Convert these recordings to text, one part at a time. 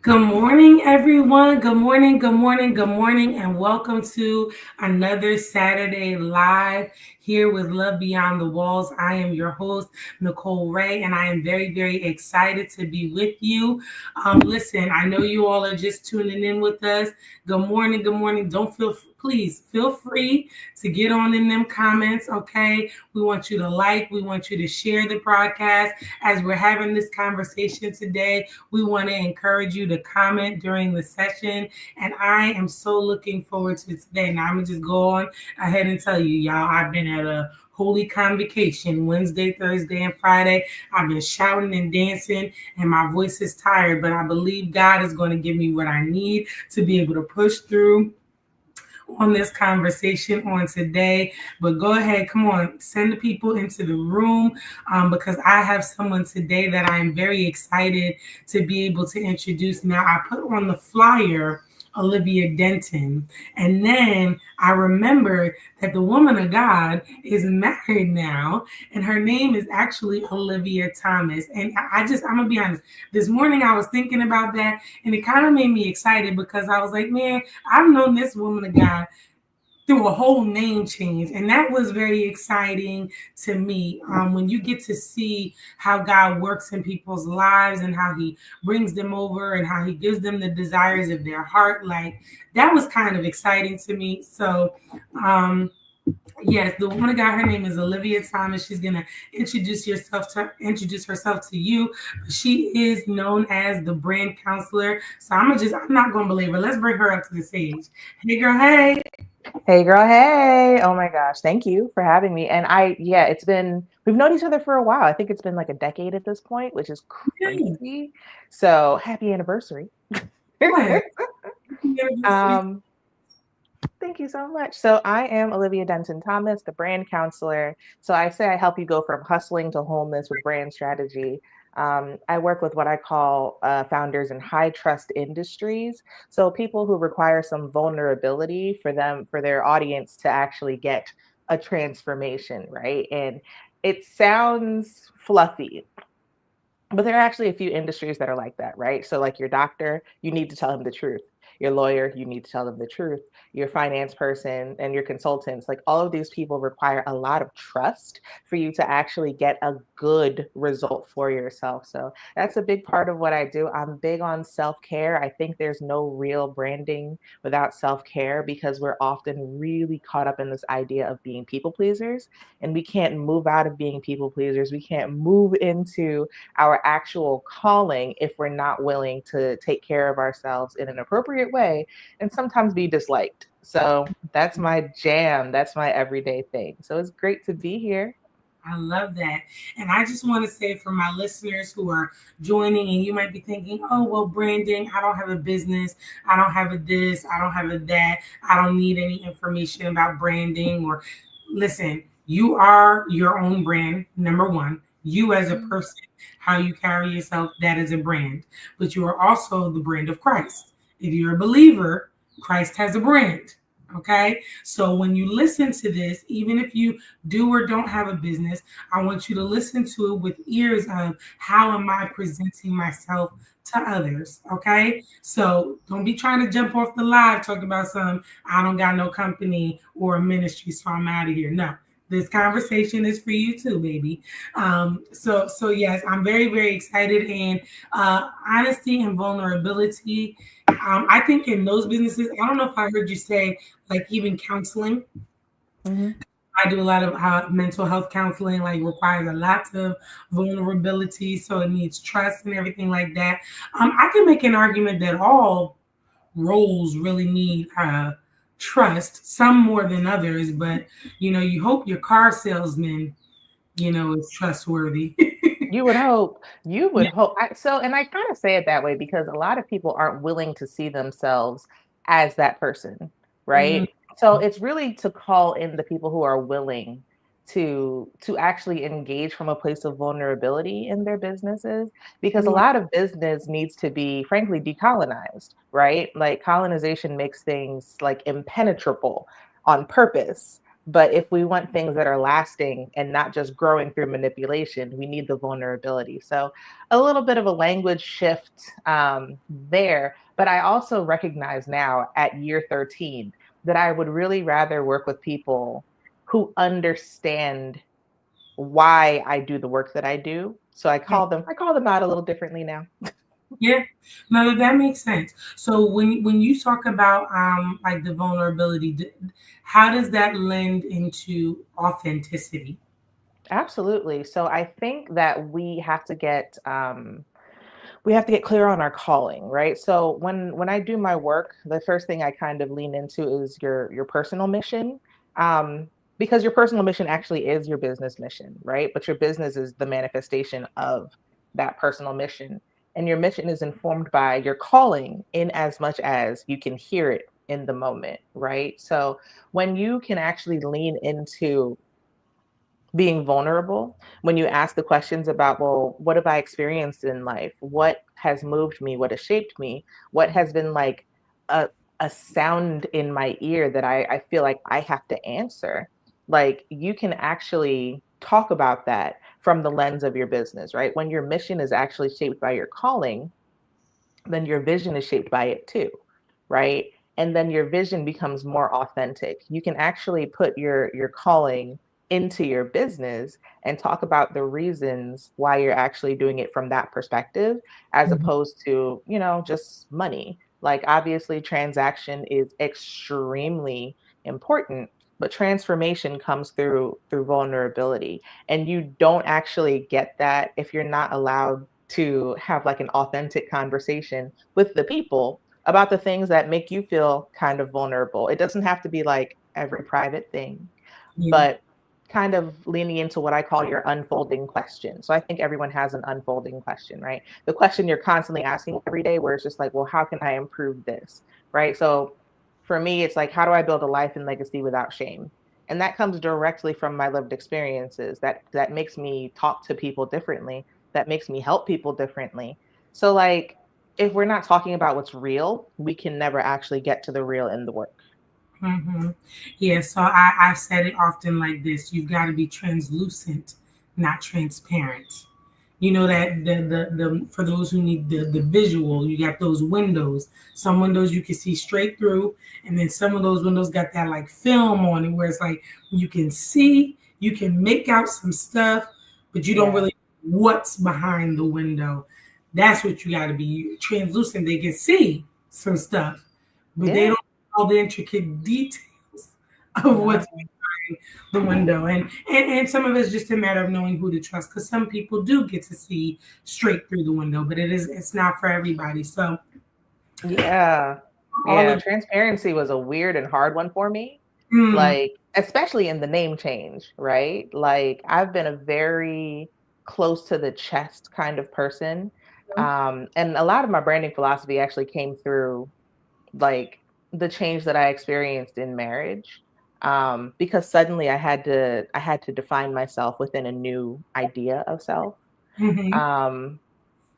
Good morning, everyone. Good morning, good morning, good morning, and welcome to another Saturday Live here with Love Beyond the Walls. I am your host, Nicole Ray, and I am very, very excited to be with you. Listen, I know you all are just tuning in with us. Good morning, good morning. Please feel free to get on in them comments, okay? We want you to like, we want you to share the broadcast as we're having this conversation today. We want to encourage you to comment during the session. And I am so looking forward to today. Now, I'm going to just go on ahead and tell you, y'all, I've been at a holy convocation Wednesday, Thursday, and Friday. I've been shouting and dancing, and my voice is tired, but I believe God is going to give me what I need to be able to push through on this conversation on today. But go ahead, come on, send the people into the room because I have someone today that I'm very excited to be able to introduce. Now, I put on the flyer Olivia Denton, and then I remembered that the woman of God is married now, and her name is actually Olivia Thomas. And I'm gonna be honest, this morning I was thinking about that, and it kind of made me excited because I was like, man, I've known this woman of God through a whole name change. And that was very exciting to me when you get to see how God works in people's lives and how he brings them over and how he gives them the desires of their heart. Like that was kind of exciting to me. So, yes, the woman of God, her name is Olivia Thomas. She's gonna introduce herself to you. She is known as the brand counselor. So I'm not gonna belabor. Let's bring her up to the stage. Hey girl, hey. Hey girl, hey. Oh my gosh. Thank you for having me. And we've known each other for a while. I think it's been like a decade at this point, which is Hey. crazy. So happy anniversary. Yes. University. um, Thank you so much. So I am Olivia Denton Thomas, the brand counselor. So I say I help you go from hustling to wholeness with brand strategy. I work with what I call founders in high trust industries. So people who require some vulnerability for their audience to actually get a transformation, right? And it sounds fluffy, but there are actually a few industries that are like that, right? So, like your doctor, you need to tell him the truth. Your lawyer, you need to tell them the truth. Your finance person and your consultants, like all of these people require a lot of trust for you to actually get a good result for yourself. So, that's a big part of what I do. I'm big on self care. I think there's no real branding without self care because we're often really caught up in this idea of being people pleasers, and we can't move out of being people pleasers. We can't move into our actual calling if we're not willing to take care of ourselves in an appropriate way and sometimes be disliked. So that's my jam. That's my everyday thing. So it's great to be here. I love that. And I just want to say for my listeners who are joining, and you might be thinking, oh, well, branding, I don't have a business. I don't have a this. I don't have a that. I don't need any information about branding. Or listen, you are your own brand, number one. You as a person, how you carry yourself, that is a brand. But you are also the brand of Christ. If you're a believer, Christ has a brand. Okay. So when you listen to this, even if you do or don't have a business, I want you to listen to it with ears of how am I presenting myself to others. Okay. So don't be trying to jump off the live talking about I don't got no company or a ministry, so I'm out of here. No. This conversation is for you too, baby. So yes, I'm very, very excited. And honesty and vulnerability, I think in those businesses, I don't know if I heard you say like even counseling. Mhm. I do a lot of mental health counseling, like requires a lot of vulnerability, so it needs trust and everything like that. I can make an argument that all roles really need trust, some more than others, but you hope your car salesman, is trustworthy. You would hope. You would Yeah. hope. And I kind of say it that way because a lot of people aren't willing to see themselves as that person, Mhm. right? So it's really to call in the people who are willing to actually engage from a place of vulnerability in their businesses because a Right. lot of business needs to be frankly decolonized, right? Like colonization makes things like impenetrable on purpose. But if we want things that are lasting and not just growing through manipulation, we need the vulnerability. So a little bit of a language shift there. But I also recognize now at year 13 that I would really rather work with people who understand why I do the work that I do. So I call them out a little differently now. Yeah, no, that makes sense. So when you talk about like the vulnerability, how does that lend into authenticity? Absolutely. So I think that we have to get clear on our calling, right? So when I do my work, the first thing I kind of lean into is your personal mission. Because your personal mission actually is your business mission, right? But your business is the manifestation of that personal mission. And your mission is informed by your calling in as much as you can hear it in the moment, right? So when you can actually lean into being vulnerable, when you ask the questions about, well, what have I experienced in life, what has moved me, what has shaped me, what has been like a, a sound in my ear that I feel like I have to answer, like you can actually talk about that from the lens of your business, right? When your mission is actually shaped by your calling, then your vision is shaped by it too, right? And then your vision becomes more authentic. You can actually put your calling into your business and talk about the reasons why you're actually doing it from that perspective, as Mhm. opposed to, just money. Like obviously transaction is extremely important, but transformation comes through vulnerability, and you don't actually get that if you're not allowed to have like an authentic conversation with the people about the things that make you feel kind of vulnerable. It doesn't have to be like every private thing, Yeah. but kind of leaning into what I call your unfolding question. So I think everyone has an unfolding question, right? The question you're constantly asking every day, where it's just like, well, how can I improve this? Right. So for me, it's like, how do I build a life and legacy without shame? And that comes directly from my lived experiences. That makes me talk to people differently. That makes me help people differently. So like, if we're not talking about what's real, we can never actually get to the real in the work. hmm Yeah, so I said it often like this: you've got to be translucent, not transparent. You know that the for those who need the visual, you got those windows. Some windows you can see straight through, and then some of those windows got that like film on it where it's like you can see, you can make out some stuff, but you don't Yeah. really know what's behind the window. That's what you got to be translucent. They can see some stuff, but they Yeah. don't know all the intricate details of what's No. the window. And some of it's just a matter of knowing who to trust, because some people do get to see straight through the window, but it's not for everybody. So Yeah. all Yeah, of transparency was a weird and hard one for me. mm, Like, especially in the name change, right? Like, I've been a very close to the chest kind of person. And a lot of my branding philosophy actually came through like the change that I experienced in marriage. Because suddenly I had to define myself within a new idea of self. mm-hmm, Um,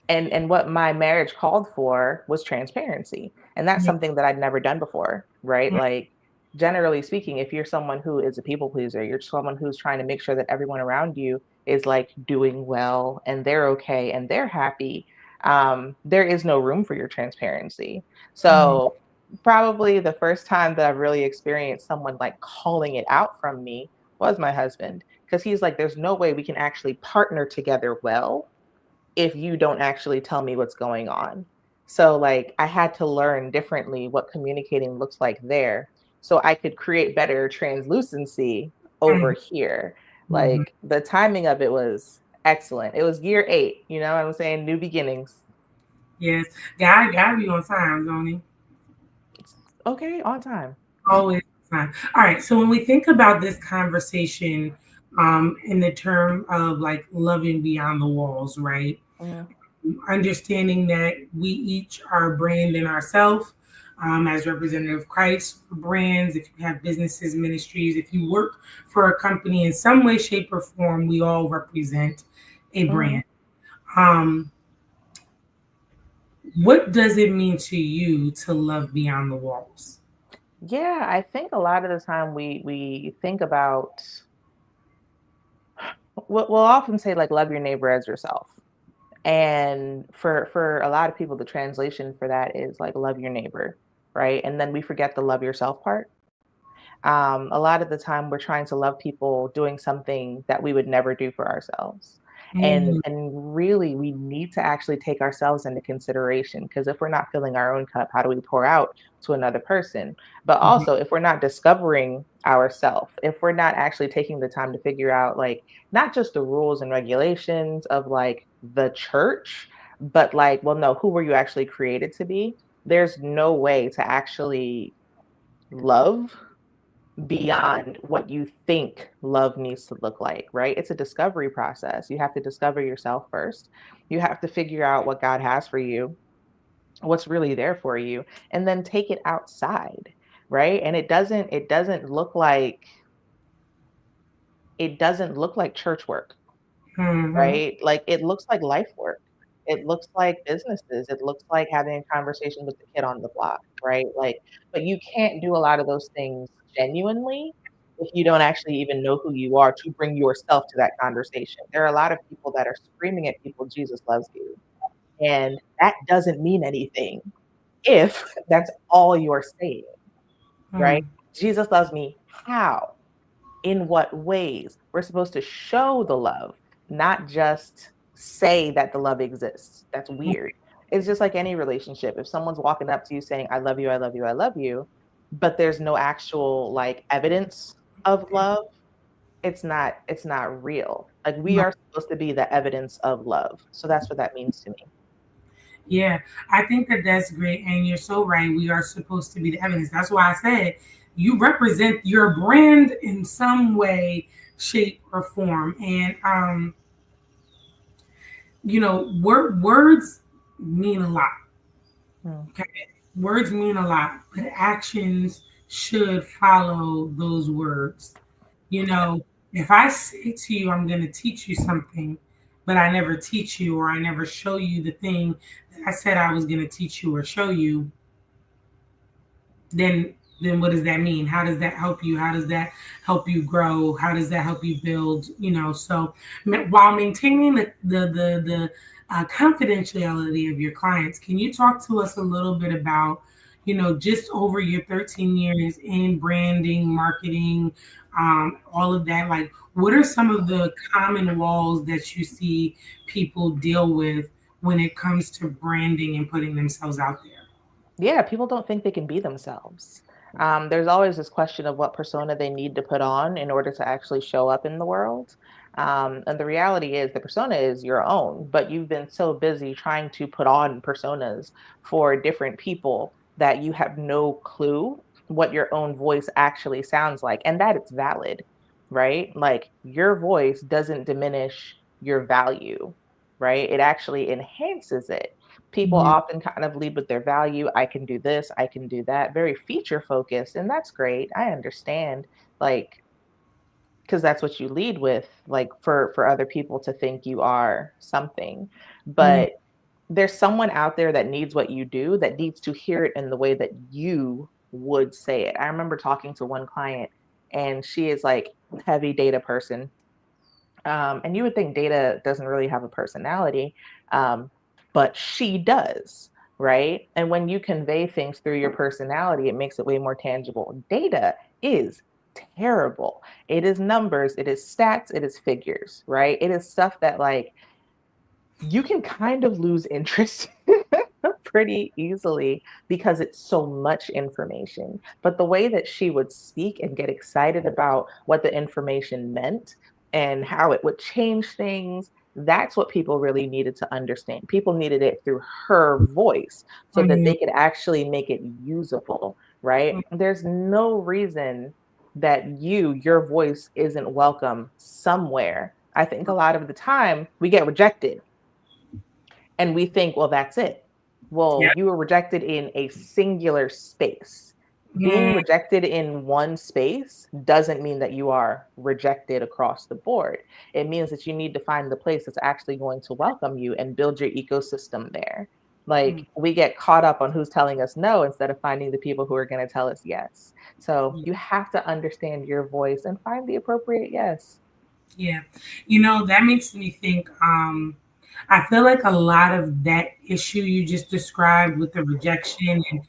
and what my marriage called for was transparency, and that's yeah, something that I'd never done before, right? Like, generally speaking, if you're someone who is a people pleaser, you're someone who's trying to make sure that everyone around you is like doing well and they're okay and they're happy, there is no room for your transparency. mm-hmm, So probably the first time that I've really experienced someone like calling it out from me was my husband, because he's like, there's no way we can actually partner together well if you don't actually tell me what's going on. So like I had to learn differently what communicating looks like there, so I could create better translucency over here. mm-hmm. Like the timing of it was excellent. It was year 8, you know what I'm saying? New beginnings. Yes, God gotta be on time, don't he? Okay, on time. Always on time. All right, so when we think about this conversation, in the term of like loving beyond the walls, right? Mhm. Understanding that we each are branding ourselves as representative of Christ, brands, if you have businesses, ministries, if you work for a company in some way, shape, or form, we all represent a Mhm. brand. Um, what does it mean to you to love beyond the walls? Yeah, I think a lot of the time we think about we'll often say like love your neighbor as yourself. And for a lot of people, the translation for that is like love your neighbor, right? And then we forget the love yourself part. A lot of the time we're trying to love people doing something that we would never do for ourselves. Mm, And really we need to actually take ourselves into consideration, because if we're not filling our own cup, how do we pour out to another person? But mhm, also if we're not discovering ourselves, if we're not actually taking the time to figure out like not just the rules and regulations of like the church, but like, well, no, who were you actually created to be? There's no way to actually love beyond what you think love needs to look like, right? It's a discovery process. You have to discover yourself first. You have to figure out what God has for you, what's really there for you, and then take it outside, right? And it doesn't look like church work, mhm. right? Like it looks like life work. It looks like businesses. It looks like having a conversation with the kid on the block, right? Like, but you can't do a lot of those things genuinely if you don't actually even know who you are to bring yourself to that conversation. There are a lot of people that are screaming at people, Jesus loves you. And that doesn't mean anything if that's all you're saying, right? Mm. Jesus loves me. How? In what ways? We're supposed to show the love, not just say that the love exists. That's weird. It's just like any relationship. If someone's walking up to you saying, I love you, I love you, I love you, but there's no actual like evidence of love, it's not real. Like we are supposed to be the evidence of love. So that's what that means to me. Yeah, I think that that's great, and you're so right. We are supposed to be the evidence. That's why I said you represent your brand in some way, shape, or form. And words mean a lot. Mm. Okay, words mean a lot, but actions should follow those words. You know, if I say to you, I'm going to teach you something, but I never teach you or I never show you the thing that I said I was going to teach you or show you, then what does that mean? How does that help you? How does that help you grow? How does that help you build? So while maintaining the confidentiality of your clients, can you talk to us a little bit about just over your 13 years in branding, marketing, all of that? Like, what are some of the common walls that you see people deal with when it comes to branding and putting themselves out there? Yeah, people don't think they can be themselves. There's always this question of what persona they need to put on in order to actually show up in the world. And the reality is, the persona is your own, but you've been so busy trying to put on personas for different people that you have no clue what your own voice actually sounds like, and that it's valid, right? Like your voice doesn't diminish your value, right? It actually enhances it. People Mhm. often kind of lead with their value. I can do this, I can do that, very feature focused. And that's great. I understand, like, because that's what you lead with, like for other people to think you are something. Mhm. But there's someone out there that needs what you do, that needs to hear it in the way that you would say it. I remember talking to one client, and she is like heavy data person, and you would think data doesn't really have a personality, um, but she does, right? And when you convey things through your personality, it makes it way more tangible. Data is terrible. It is numbers, it is stats, it is figures, right? It is stuff that like you can kind of lose interest pretty easily because it's so much information. But the way that she would speak and get excited about what the information meant and how it would change things, that's what people really needed to understand. People needed it through her voice so that Mhm. they could actually make it usable, right? There's no reason that your voice isn't welcome somewhere. I think a lot of the time we get rejected and we think, well, that's it. Yeah. Well, you were rejected in a singular space. Being Mm, rejected in one space doesn't mean that you are rejected across the board. It means that you need to find the place that's actually going to welcome you and build your ecosystem there. Like we get caught up on who's telling us no instead of finding the people who are going to tell us yes. So you have to understand your voice and find the appropriate yes. Yeah. That makes me think, I feel like a lot of that issue you just described with the rejection and,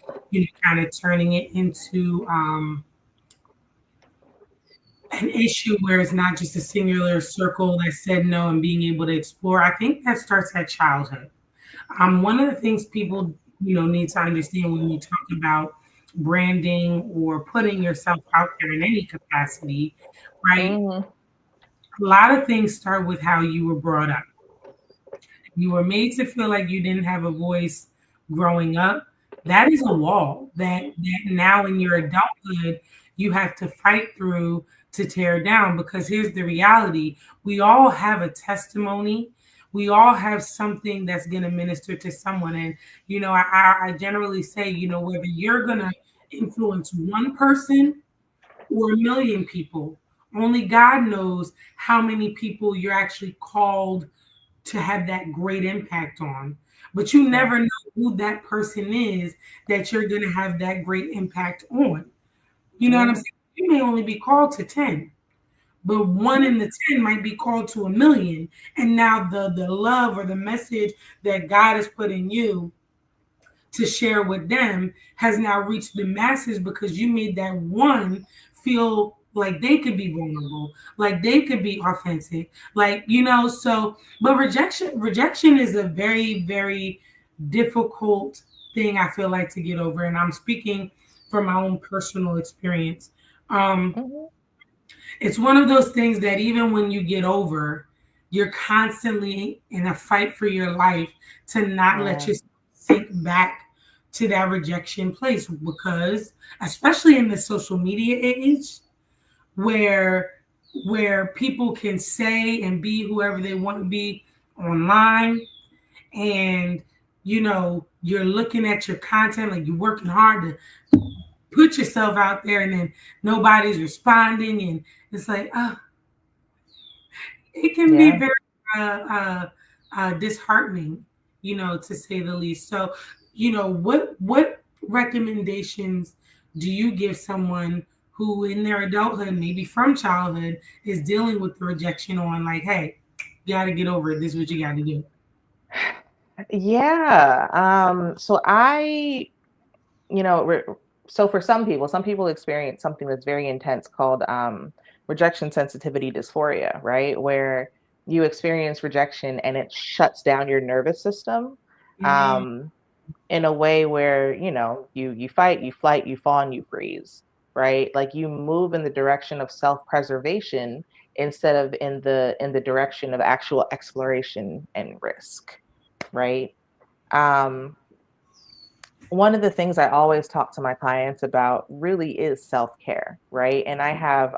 kind of turning it into an issue where it's not just a singular circle that said no and being able to explore. I think that starts at childhood. One of the things people, need to understand when you talk about branding or putting yourself out there in any capacity, right? Hmm. A lot of things start with how you were brought up. You were made to feel like you didn't have a voice growing up. That is a wall that now in your adulthood you have to fight through to tear down, because here's the reality. We all have a testimony. We all have something that's going to minister to someone. And, I generally say, whether you're going to influence one person or a million people, only God knows how many people you're actually called to have that great impact on. But you Yeah. never know who that person is that you're going to have that great impact on. You know what I'm Yeah. saying? You may only be called to 10, but one Mhm. in the 10 might be called to a million. And now the love or the message that God has put in you to share with them has now reached the masses because you made that one feel like they could be vulnerable, like they could be authentic, like, so. But rejection is a very, very difficult thing, I feel like, to get over, and I'm speaking from my own personal experience. um Mhm. it's one of those things that even when you get over, you're constantly in a fight for your life to not let Yeah. yourself sink back to that rejection place, because especially in the social media age where people can say and be whoever they want to be online, and you're looking at your content, like you're working hard to put yourself out there, and then nobody's responding, and it's like, oh, it can be Yeah. very disheartening, to say the least. So, what recommendations do you give someone who, in their adulthood, maybe from childhood, is dealing with the rejection on, like, hey, you got to get over it. This is what you got to do. Yeah. So you know, so for some people experience something that's very intense called rejection sensitivity dysphoria, right? Where you experience rejection and it shuts down your nervous system Mm, um, in a way where, you fight, you flight, you fawn, you freeze, right? Like you move in the direction of self-preservation instead of in the direction of actual exploration and risk, right? Um, One of the things I always talk to my clients about really is self-care, right? And I have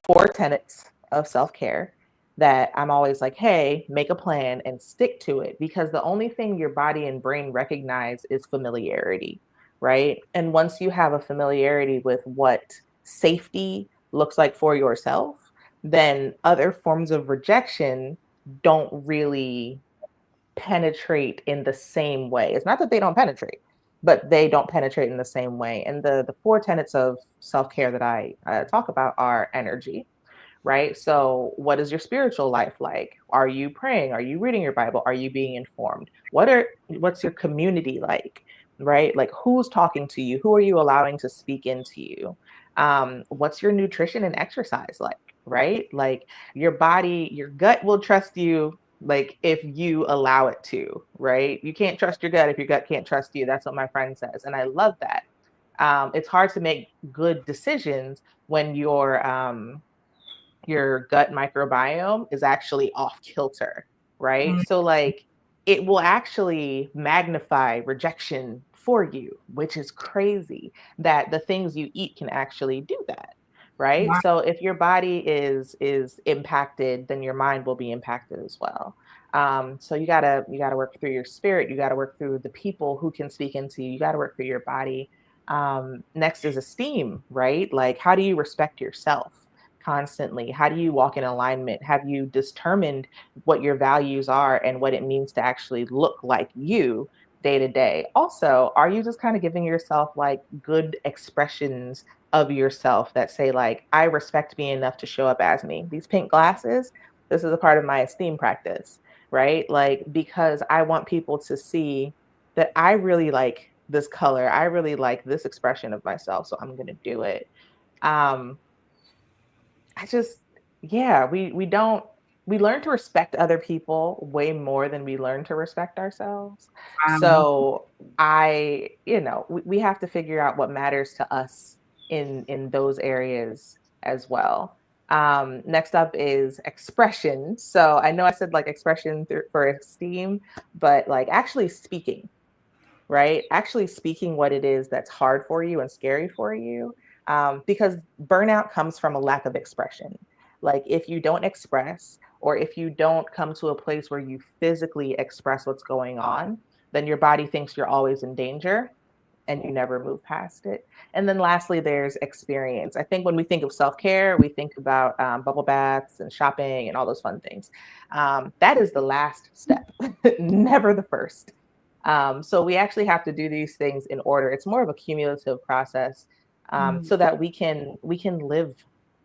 four tenets of self-care that I'm always like, hey, make a plan and stick to it, because the only thing your body and brain recognize is familiarity, right? And once you have a familiarity with what safety looks like for yourself, then other forms of rejection don't really penetrate in the same way. It's not that they don't penetrate, but they don't penetrate in the same way. And the four tenets of self care that I talk about are energy, right? So, what is your spiritual life like? Are you praying? Are you reading your Bible? Are you being informed? What's your community like? Right? Like who's talking to you? Who are you allowing to speak into you? What's your nutrition and exercise like? Right? Like your body, your gut will trust you. Like if you allow it to, right? You can't trust your gut if your gut can't trust you. That's what my friend says, and I love that. It's hard to make good decisions when your gut microbiome is actually off kilter, right? mm, So, like, it will actually magnify rejection for you, which is crazy that the things you eat can actually do that. Right. wow. So if your body is impacted, then your mind will be impacted as well. So you gotta work through your spirit. You gotta work through the people who can speak into you. You gotta work through your body. Next is esteem, right? Like how do you respect yourself? constantly? How do you walk in alignment? Have you determined what your values are and what it means to actually look like you day to day? Also, are you just kind of giving yourself like good expressions of yourself that say, like, I respect me enough to show up as me? These pink glasses, this is a part of my esteem practice, right? Like, because I want people to see that I really like this color. I really like this expression of myself. So I'm going to do it. Um, I just, yeah, we don't, we learn to respect other people way more than we learn to respect ourselves. Wow. So we have to figure out what matters to us in those areas as well. Next up is expression. So I know I said like expression for esteem, but like actually speaking, right? Actually speaking what it is that's hard for you and scary for you. Because burnout comes from a lack of expression. Like if you don't express, or if you don't come to a place where you physically express what's going on, then your body thinks you're always in danger and you never move past it. And then lastly, there's experience. I think when we think of self care, we think about bubble baths and shopping and all those fun things. That is the last step, never the first. So we actually have to do these things in order. It's more of a cumulative process, Mm. so that we can live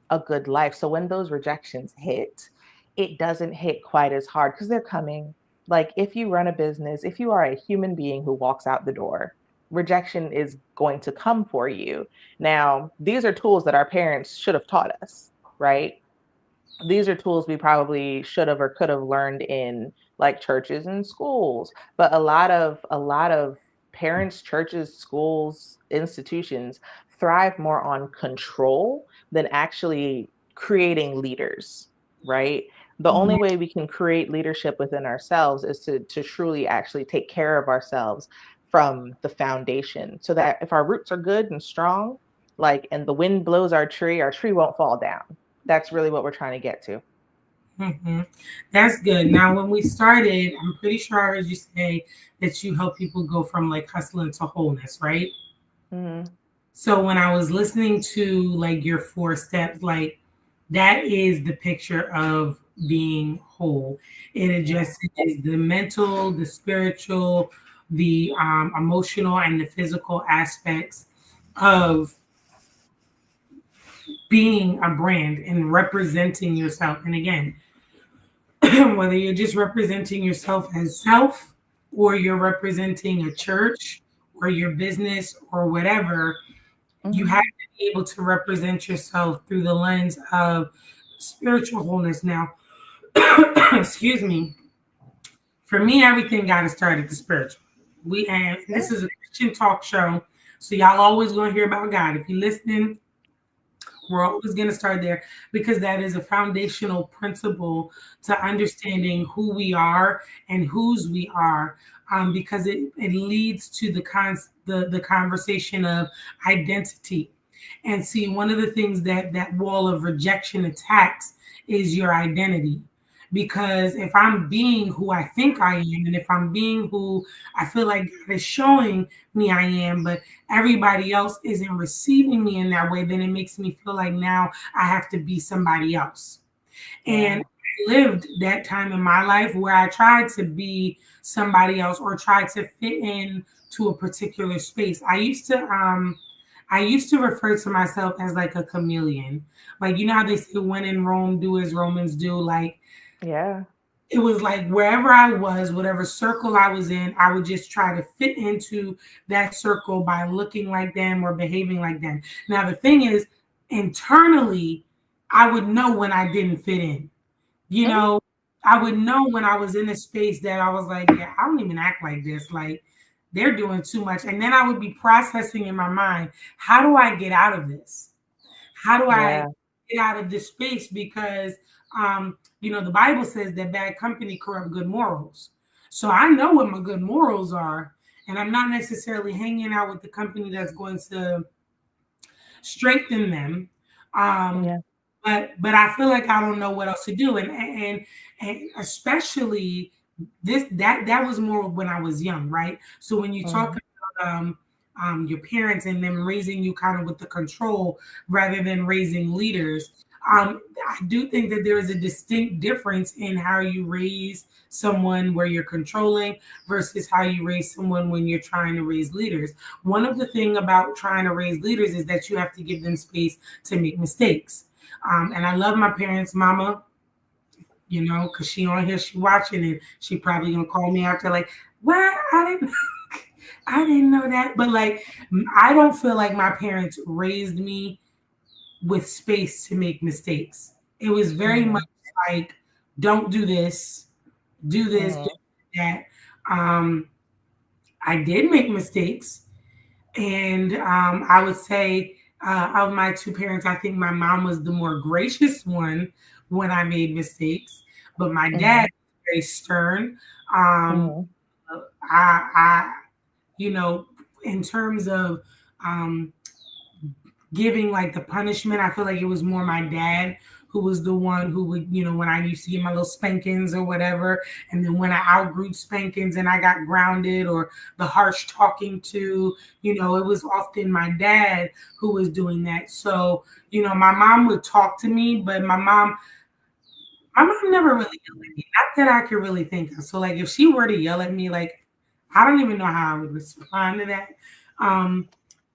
a good life. So when those rejections hit, it doesn't hit quite as hard because they're coming. Like if you run a business, if you are a human being who walks out the door, rejection is going to come for you. Now, these are tools that our parents should have taught us, right? These are tools we probably should have or could have learned in like churches and schools, but a lot of parents, churches, schools, institutions thrive more on control than actually creating leaders, right? The only way we can create leadership within ourselves is to truly actually take care of ourselves from the foundation, so that if our roots are good and strong, like, and the wind blows our tree won't fall down. That's really what we're trying to get to. Mhm. That's good. Now, when we started, I'm pretty sure I heard you say that you help people go from like hustling to wholeness, right? Mhm. So when I was listening to like your four steps, like that is the picture of being whole. It Yeah. addresses the mental, the spiritual, the emotional, and the physical aspects of being a brand and representing yourself. And again, whether you're just representing yourself as self, or you're representing a church or your business or whatever, you have Mhm. to be able to represent yourself through the lens of spiritual wholeness. Now, excuse me, for me, everything got to start at the spiritual. And this Sure. is a Christian talk show, so y'all always gonna hear about God. If you're listening, we're always going to start there because that is a foundational principle to understanding who we are and whose we are. Because it leads to the conversation of identity. And see, one of the things that that wall of rejection attacks is your identity. Because if I'm being who I think I am, and if I'm being who I feel like God is showing me I am, but everybody else isn't receiving me in that way, then it makes me feel like now I have to be somebody else. And Yeah. I lived that time in my life where I tried to be somebody else or tried to fit in to a particular space. I used to refer to myself as like a chameleon. Like you know how they say when in Rome, do as Romans do. Like Yeah. it was like wherever I was, whatever circle I was in, I would just try to fit into that circle by looking like them or behaving like them. Now, the thing is, internally, I would know when I didn't fit in. You Mhm. know, I would know when I was in a space that I was like, yeah, I don't even act like this. Like, they're doing too much. And then I would be processing in my mind, how do I get out of this? How do I Yeah. get out of this space? Because the Bible says that bad company corrupt good morals. So I know what my good morals are, and I'm not necessarily hanging out with the company that's going to strengthen them. Um, Yeah. but I feel like I don't know what else to do, and especially that was more when I was young, right? So when you talk Mhm. about your parents and them raising you kind of with the control rather than raising leaders, I do think that there is a distinct difference in how you raise someone where you're controlling versus how you raise someone when you're trying to raise leaders. One of the thing about trying to raise leaders is that you have to give them space to make mistakes. And I love my parents, mama, because she on here, she watching, and she probably gonna call me after like, what? I didn't know that. But like, I don't feel like my parents raised me with space to make mistakes. It was very much Mm-hmm. like, don't do this, do Mm-hmm. that. Um, I did make mistakes, and I would say of my two parents, I think my mom was the more gracious one when I made mistakes, but my dad Mm-hmm. was very stern. Um, Mm-hmm. I in terms of um, giving like the punishment, I feel like it was more my dad who was the one who would, when I used to get my little spankings or whatever, and then when I outgrew spankings and I got grounded or the harsh talking to, it was often my dad who was doing that. So, my mom would talk to me, but my mom never really yelled at me. Not that I could really think of. So like if she were to yell at me, like I don't even know how I would respond to that. Um,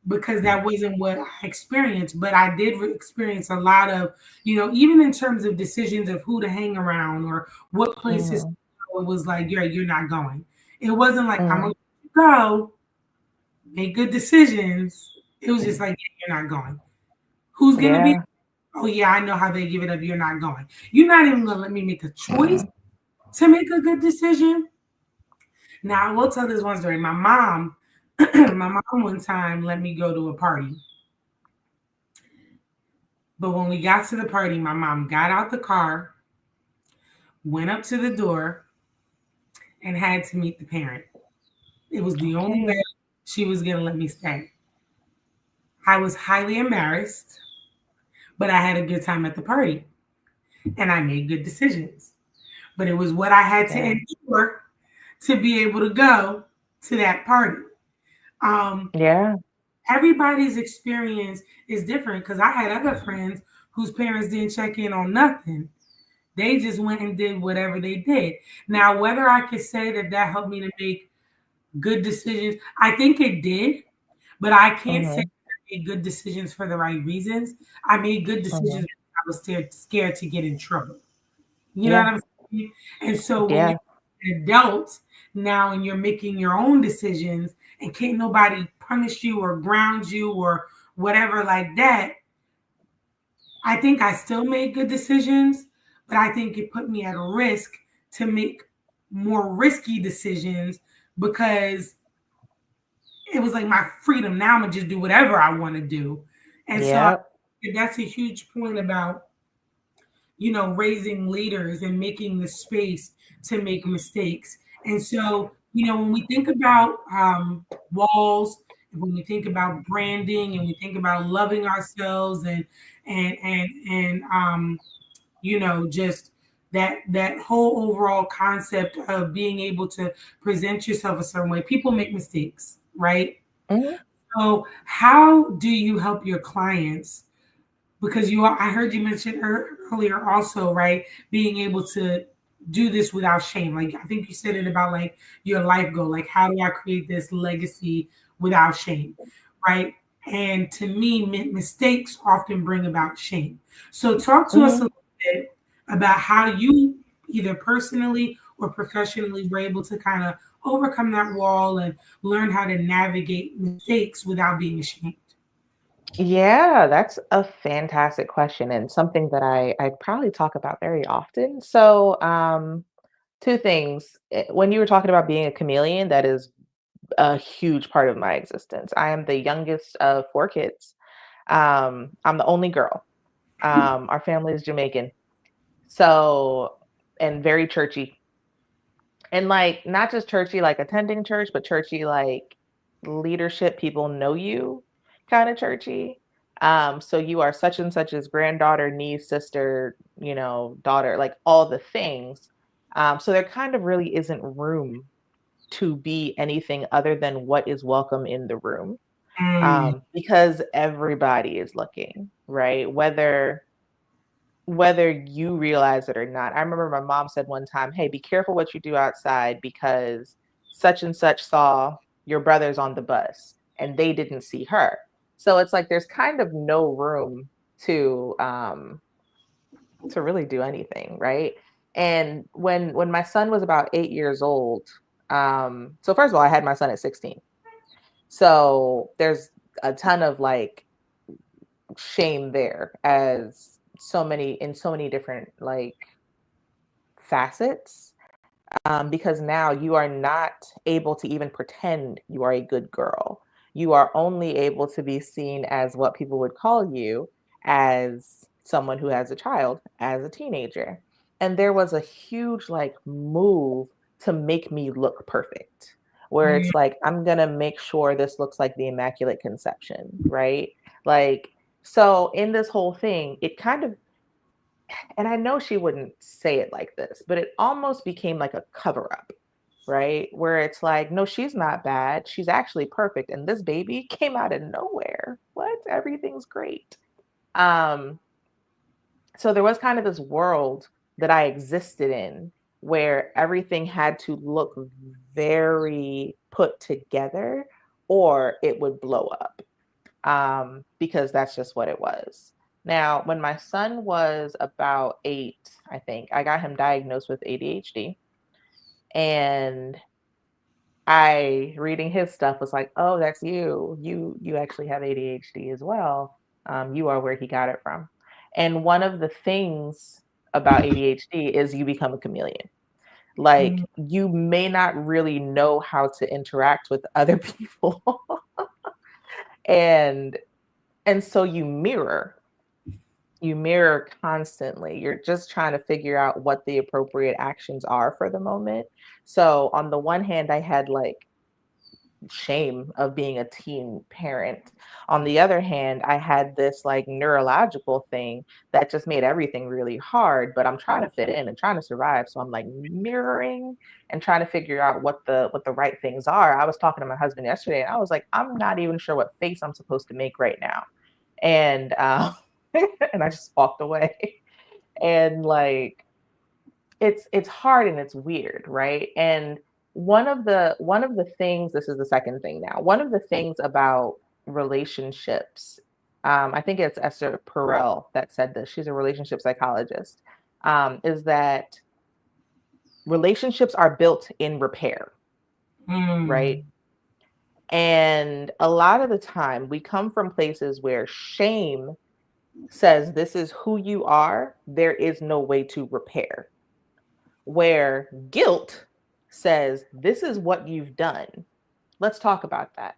because that wasn't what I experienced, but I did experience a lot of, even in terms of decisions of who to hang around or what places to Mm-hmm. go, it was like, you're not going. It wasn't like I'm Mm-hmm. gonna go, make good decisions. It was just like, yeah, you're not going. Who's gonna be? Yeah. Oh yeah, I know how they give it up. You're not going. You're not even gonna let me make a choice Mm-hmm. to make a good decision. Now I will tell this one story. My mom, my mom one time let me go to a party. But when we got to the party, my mom got out the car, went up to the door, and had to meet the parent. It was the only way Okay. she was going to let me stay. I was highly embarrassed, but I had a good time at the party and I made good decisions. But it was what I had to Yeah. endure to be able to go to that party. Um, Yeah. Everybody's experience is different because I had other friends whose parents didn't check in on nothing. They just went and did whatever they did. Now, whether I could say that that helped me to make good decisions, I think it did, but I can't say Mm-hmm. I made good decisions for the right reasons. I made good Mm-hmm. decisions because I was scared to get in trouble. You know what Yeah. I'm saying? And so when you're Yeah. an adult now and you're making your own decisions and can't nobody punish you or ground you or whatever like that, I think I still made good decisions, but I think it put me at a risk to make more risky decisions because it was like my freedom. Now I'm gonna just do whatever I want to do. And so Yeah. that's a huge point about, raising leaders and making the space to make mistakes. And so, when we think about walls, when we think about branding, and we think about loving ourselves, and just that whole overall concept of being able to present yourself a certain way, people make mistakes, right? Mm-hmm. So, how do you help your clients? Because I heard you mention earlier also, right? Being able to do this without shame. Like I think you said it about like your life goal. Like how do I create this legacy without shame, right? And to me, mistakes often bring about shame. So talk to us a Mm-hmm. little bit about how you either personally or professionally were able to kind of overcome that wall and learn how to navigate mistakes without being ashamed. Yeah, that's a fantastic question and something that I probably talk about very often. So, two things. When you were talking about being a chameleon, that is a huge part of my existence. I am the youngest of four kids. I'm the only girl. Our family is Jamaican, so and very churchy, and like not just churchy like attending church, but churchy like leadership. People know you, kind of churchy. So you are such and such's granddaughter, niece, sister, daughter, like all the things. So there kind of really isn't room to be anything other than what is welcome in the room, Mm, because everybody is looking, right? Whether whether you realize it or not. I remember my mom said one time, "Hey, be careful what you do outside because such and such saw your brothers on the bus and they didn't see her." So it's like there's kind of no room to really do anything, right? And when my son was about 8 years old, so first of all, I had my son at 16. So there's a ton of like shame there as so many different like facets, because now you are not able to even pretend you are a good girl. You are only able to be seen as what people would call you as someone who has a child, as a teenager. And there was a huge like move to make me look perfect, where Mm, it's like, I'm going to make sure this looks like the Immaculate Conception, right? Like, so in this whole thing, it kind of, and I know she wouldn't say it like this, but it almost became like a cover up, right? Where it's like, no, she's not bad. She's actually perfect. And this baby came out of nowhere. What? Everything's great. Um, so there was kind of this world that I existed in where everything had to look very put together or it would blow up, because that's just what it was. Now, when my son was about 8, I think, I got him diagnosed with ADHD. And I, reading his stuff, was like, oh, that's you. You actually have ADHD as well. You are where he got it from. And one of the things about ADHD is you become a chameleon. Like mm, you may not really know how to interact with other people. and and so you mirror constantly. You're just trying to figure out what the appropriate actions are for the moment. So on the one hand, I had like shame of being a teen parent. On the other hand, I had this like neurological thing that just made everything really hard, but I'm trying to fit in and trying to survive. So I'm like mirroring and trying to figure out what the right things are. I was talking to my husband yesterday and I was like, I'm not even sure what face I'm supposed to make right now. And and I just walked away. And like it's hard and it's weird, right? And one of the things, this is the second thing now, one of the things about relationships, I think it's Esther Perel that said this, she's a relationship psychologist, is that relationships are built in repair, right? mm, And a lot of the time we come from places where shame says this is who you are, there is no way to repair, where guilt says, this is what you've done. Let's talk about that.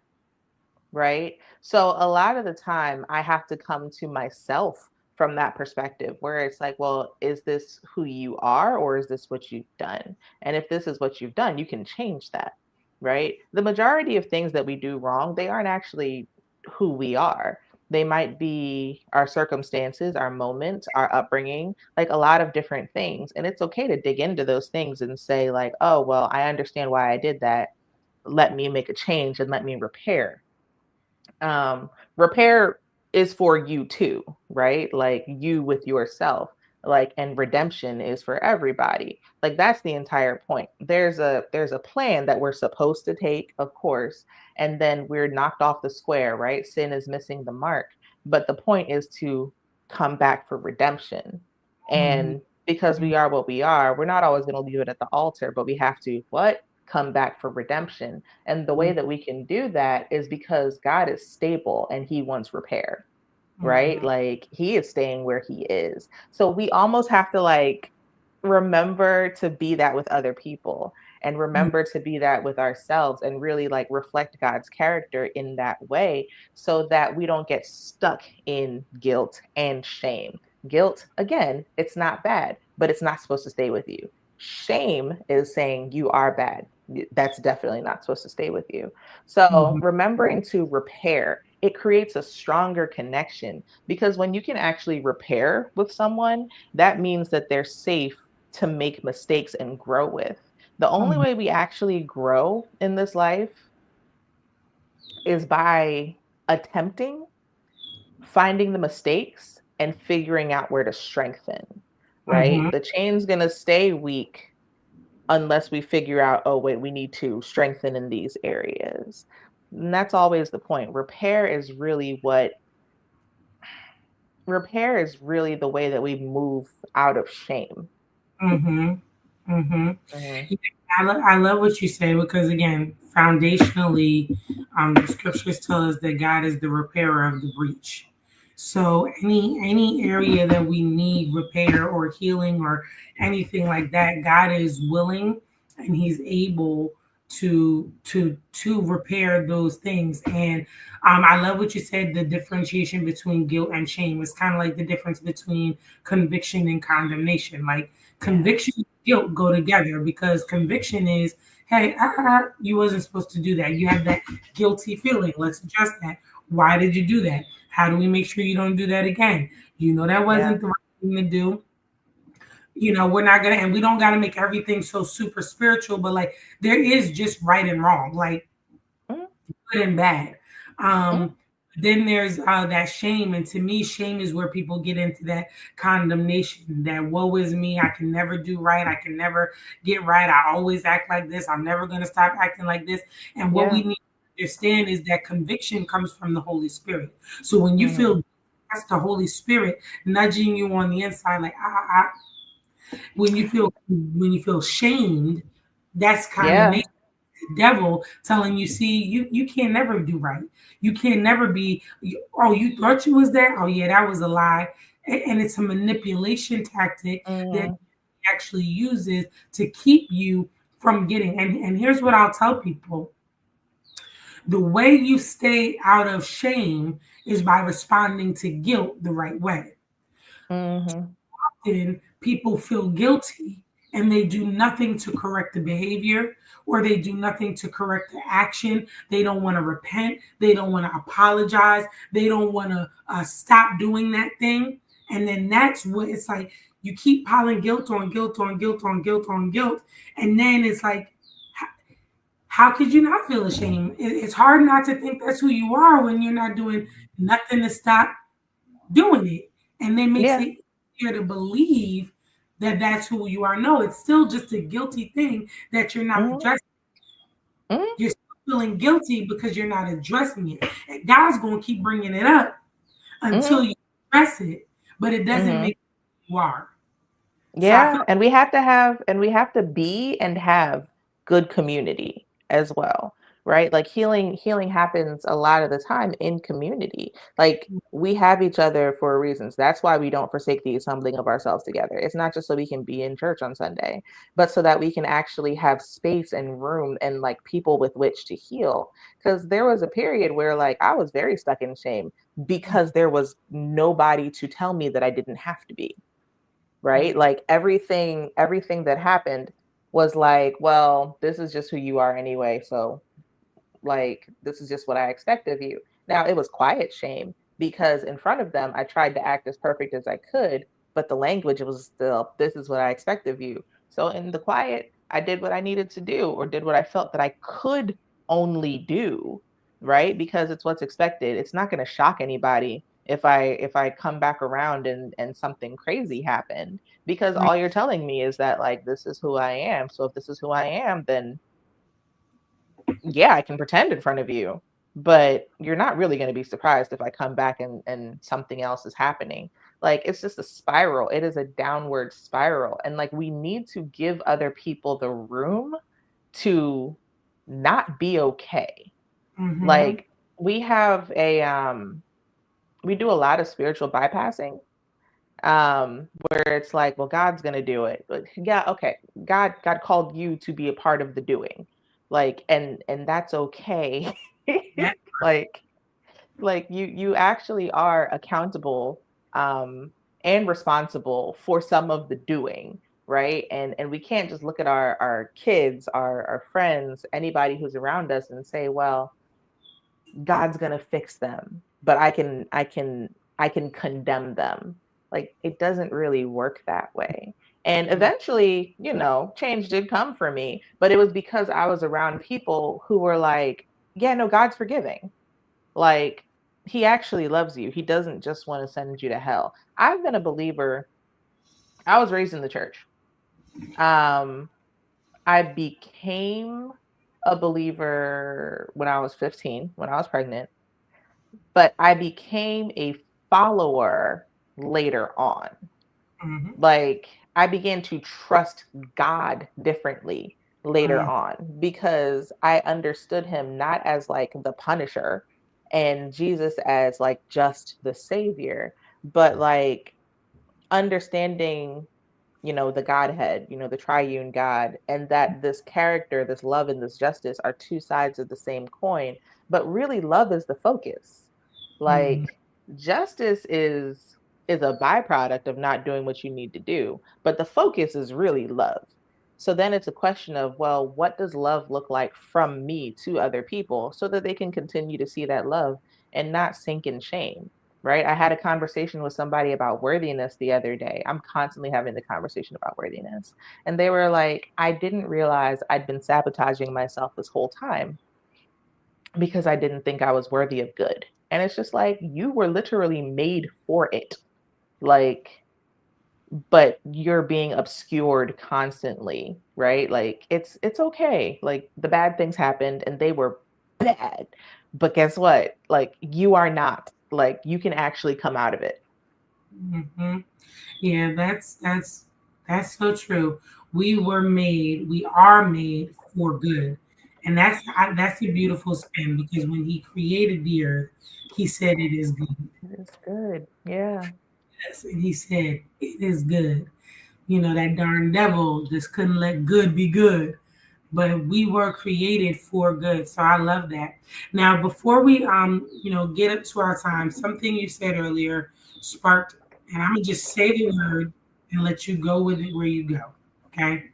Right. So a lot of the time, I have to come to myself from that perspective where it's like, well, is this who you are or is this what you've done? And if this is what you've done, you can change that. Right. The majority of things that we do wrong, they aren't actually who we are. They might be our circumstances, our moments, our upbringing, like a lot of different things. And it's okay to dig into those things and say, like, oh, well, I understand why I did that. Let me make a change and let me repair. Repair is for you too, right? Like you with yourself, like, and redemption is for everybody. Like that's the entire point. There's a plan that we're supposed to take, of course, and then we're knocked off the square, right? Sin is missing the mark, but the point is to come back for redemption. mm, And because we are what we are, we're not always going to leave it at the altar, but we have to what, come back for redemption. And the way mm, that we can do that is because God is stable and he wants repair, right? mhm, Like he is staying where he is. So we almost have to like remember to be that with other people and mm, remember to be that with ourselves and really like reflect God's character in that way so that we don't get stuck in guilt and shame. Guilt, again, it's not bad, but it's not supposed to stay with you. Shame is saying you are bad. That's definitely not supposed to stay with you. So, mhm, remembering to repair, it creates a stronger connection because when you can actually repair with someone, that means that they're safe to make mistakes and grow with. The only mhm, way we actually grow in this life is by attempting, finding the mistakes, and figuring out where to strengthen, Mm-hmm. right? The chain's going to stay weak unless we figure out, oh, wait, we need to strengthen in these areas. And that's always the point. Repair is really the way that we move out of shame. Mm-hmm. Mm-hmm. Mhm. Yeah, I love what you say because again, foundationally, the scriptures tell us that God is the repairer of the breach. So any area that we need repair or healing or anything like that, God is willing and He's able to repair those things. And I love what you said. The differentiation between guilt and shame is kind of like the difference between conviction and condemnation. Like Yeah. conviction and guilt go together because conviction is, hey, you wasn't supposed to do that. You have that guilty feeling. Let's address that. Why did you do that? How do we make sure you don't do that again? You know that Yeah. wasn't the right thing to do. We're not gonna, and we don't gotta make everything so super spiritual, but like there is just right and wrong. Like Mhm. good and bad. Mhm. Um, then there's that shame, and to me, shame is where people get into that condemnation. That woe is me. I can never do right. I can never get right. I always act like this. I'm never going to stop acting like this. And what we Yeah. need to understand is that conviction comes from the Holy Spirit. So when you Mhm. feel that's the Holy Spirit nudging you on the inside, like when you feel shamed, that's Yeah. condemnation, devil telling you, see, you can't never do right. You can't never be. Oh, you thought you was that? Oh yeah, that was a lie. And it's a manipulation tactic that Mhm. actually uses to keep you from getting. And here's what I'll tell people: the way you stay out of shame is by responding to guilt the right way. Mhm. Often people feel guilty and they do nothing to correct the behavior or they do nothing to correct the action. They don't want to repent. They don't want to apologize. They don't want to stop doing that thing. And then that's what it's like. You keep piling guilt on guilt on guilt on guilt on guilt. And then it's like, how could you not feel ashamed? It's hard not to think that's who you are when you're not doing nothing to stop doing it. And then makes Yeah. it easier to believe that that's who you are. No, it's still just a guilty thing that you're not Mhm. addressing. Mhm. You're still feeling guilty because you're not addressing it. And God's going to keep bringing it up until Mhm. you address it, but it doesn't Mhm. make who you are. So I Yeah, feel and we have to be and have good community as well, right? Like healing happens a lot of the time in community. Like we have each other for reasons. That's why we don't forsake the assembling of ourselves together. It's not just so we can be in church on Sunday, but so that we can actually have space and room and like people with which to heal. Because there was a period where like I was very stuck in shame because there was nobody to tell me that I didn't have to be, right? Like everything that happened was like, well, this is just who you are anyway, so like this is just what I expect of you. Now it was quiet shame because in front of them I tried to act as perfect as I could, but the language was still, this is what I expect of you. So in the quiet I did what I needed to do or did what I felt that I could only do, right? Because it's what's expected. It's not going to shock anybody if I come back around and something crazy happened, because right, all you're telling me is that like this is who I am. So if this is who I am, then yeah, I can pretend in front of you, but you're not really going to be surprised if I come back and something else is happening. Like it's just a spiral. It is a downward spiral. And like we need to give other people the room to not be okay. mm-hmm. Like we have a we do a lot of spiritual bypassing, where it's like, well, God's gonna do it, but yeah, okay, God called you to be a part of the doing, like, and that's okay. Yeah, like like you actually are accountable, um and responsible for some of the doing, right? And we can't just look at our kids, our friends, anybody who's around us and say, well, God's gonna fix them, but I can condemn them. Like it doesn't really work that way. And eventually, change did come for me, but it was because I was around people who were like, yeah, no, God's forgiving. Like he actually loves you. He doesn't just want to send you to hell. I've been a believer. I was raised in the church. Um, I became a believer when I was 15, when I was pregnant, but I became a follower later on. Mm-hmm. Like, I began to trust God differently later Mm-hmm. on because I understood him not as like the punisher and Jesus as like just the savior, but like understanding, the Godhead, the triune God, and that this character, this love and this justice are two sides of the same coin, but really love is the focus. Mm-hmm. Like, justice is a byproduct of not doing what you need to do, but the focus is really love. So then it's a question of, well, what does love look like from me to other people so that they can continue to see that love and not sink in shame? Right? I had a conversation with somebody about worthiness the other day. I'm constantly having the conversation about worthiness. And they were like, I didn't realize I'd been sabotaging myself this whole time because I didn't think I was worthy of good. And it's just like, you were literally made for it. Like, but you're being obscured constantly, right? Like, it's okay. Like, the bad things happened and they were bad. But guess what? Like, you are not. Like, you can actually come out of it. Mm-hmm. Yeah, that's so true. We are made for good, and that's a beautiful spin because when He created the earth, He said it is good. It's good. Yeah. Yes, and He said it is good. You know that darn devil just couldn't let good be good, but we were created for good. So I love that. Now, before we get up to our time, something you said earlier sparked, and I'm gonna just say the word and let you go with it where you go. Okay?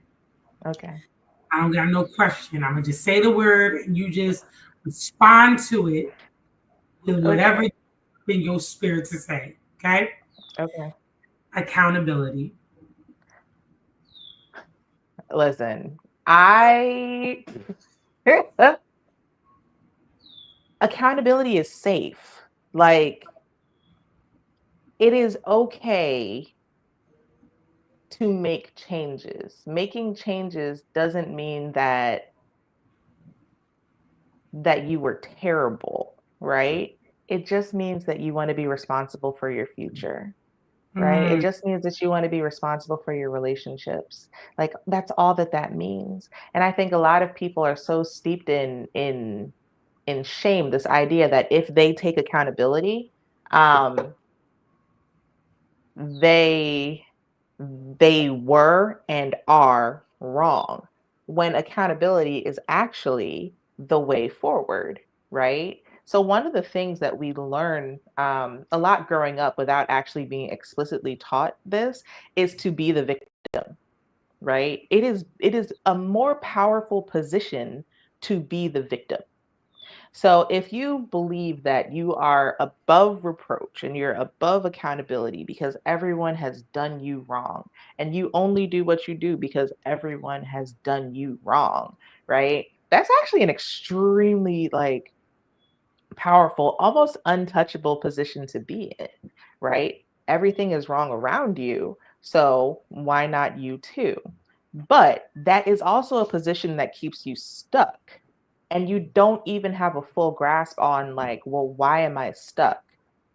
Okay. I don't got no question. I'm gonna just say the word and you just respond to it with whatever Okay. in your spirit to say. Okay? Okay. Accountability. Listen, I accountability is safe. Like, it is okay to make changes. Making changes doesn't mean that you were terrible, right? It just means that you want to be responsible for your future. Right? It Mm, just means that you want to be responsible for your relationships. Like, that's all that that means. And I think a lot of people are so steeped in shame, this idea that if they take accountability, um, they they were and are wrong. When accountability is actually the way forward, right? So one of the things that we learn a lot growing up without actually being explicitly taught this is to be the victim, right? It is a more powerful position to be the victim. So if you believe that you are above reproach and you're above accountability because everyone has done you wrong, and you only do what you do because everyone has done you wrong, right? That's actually an extremely like powerful, almost untouchable position to be in, right? Everything is wrong around you. So why not you too? But that is also a position that keeps you stuck. And you don't even have a full grasp on, like, well, why am I stuck?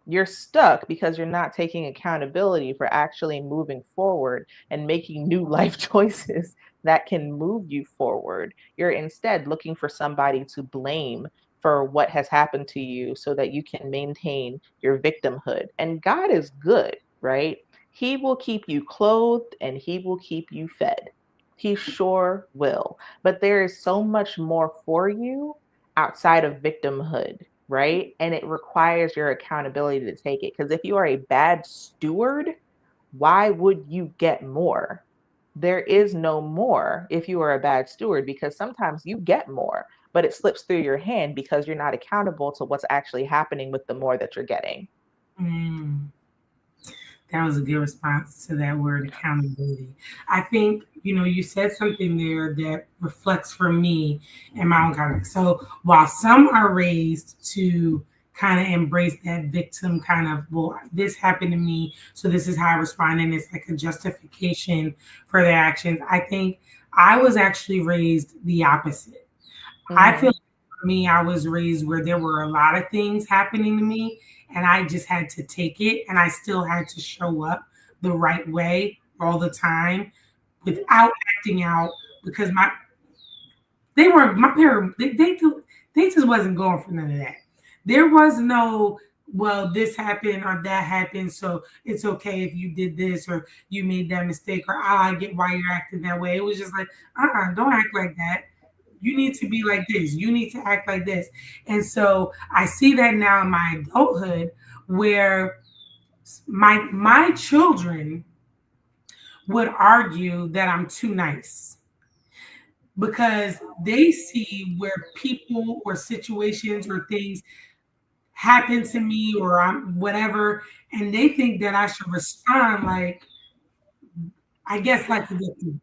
You're stuck because you're not taking accountability for actually moving forward and making new life choices that can move you forward. You're instead looking for somebody to blame for what has happened to you so that you can maintain your victimhood. And God is good, right? He will keep you clothed and he will keep you fed. He sure will. But there is so much more for you outside of victimhood, right? And it requires your accountability to take it. Because if you are a bad steward, why would you get more? There is no more if you are a bad steward, because sometimes you get more, but it slips through your hand because you're not accountable to what's actually happening with the more that you're getting. mm. That was a good response to that word accountability. I think, you said something there that reflects for me in my own context. So while some are raised to kind of embrace that victim kind of, well, this happened to me, so this is how I respond, and it's like a justification for their actions. I think I was actually raised the opposite. I feel Mm-hmm. like for me, I was raised where there were a lot of things happening to me, and I just had to take it, and I still had to show up the right way all the time without acting out because they weren't my parents. They just wasn't going for none of that. There was no, well, this happened or that happened, so it's okay if you did this or you made that mistake, or I get why you're acting that way. It was just like, don't act like that. You need to be like this. You need to act like this. And so I see that now in my adulthood where my children would argue that I'm too nice because they see where people or situations or things happen to me or I'm whatever, and they think that I should respond like, I guess, like a victim.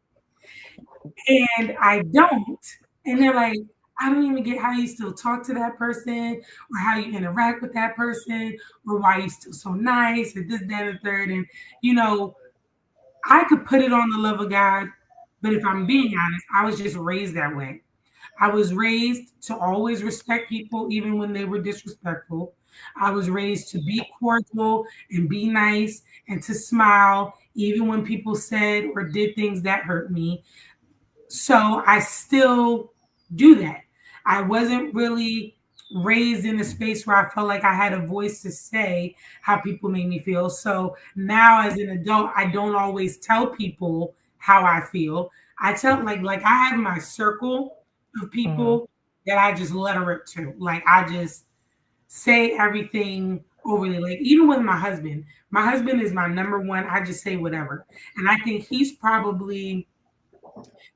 And I don't. And they're like, I don't even get how you still talk to that person or how you interact with that person or why you still so nice or this, that, and the third. And, you know, I could put it on the love of God, but if I'm being honest, I was just raised that way. I was raised to always respect people, even when they were disrespectful. I was raised to be cordial and be nice and to smile, even when people said or did things that hurt me. So I still do that. I wasn't really raised in a space where I felt like I had a voice to say how people made me feel. So now as an adult, I don't always tell people how I feel. I tell like I have my circle of Mm-hmm. people that I just let her rip to. Like I just say everything overly. Like even with my husband is my number one. I just say whatever. And I think he's probably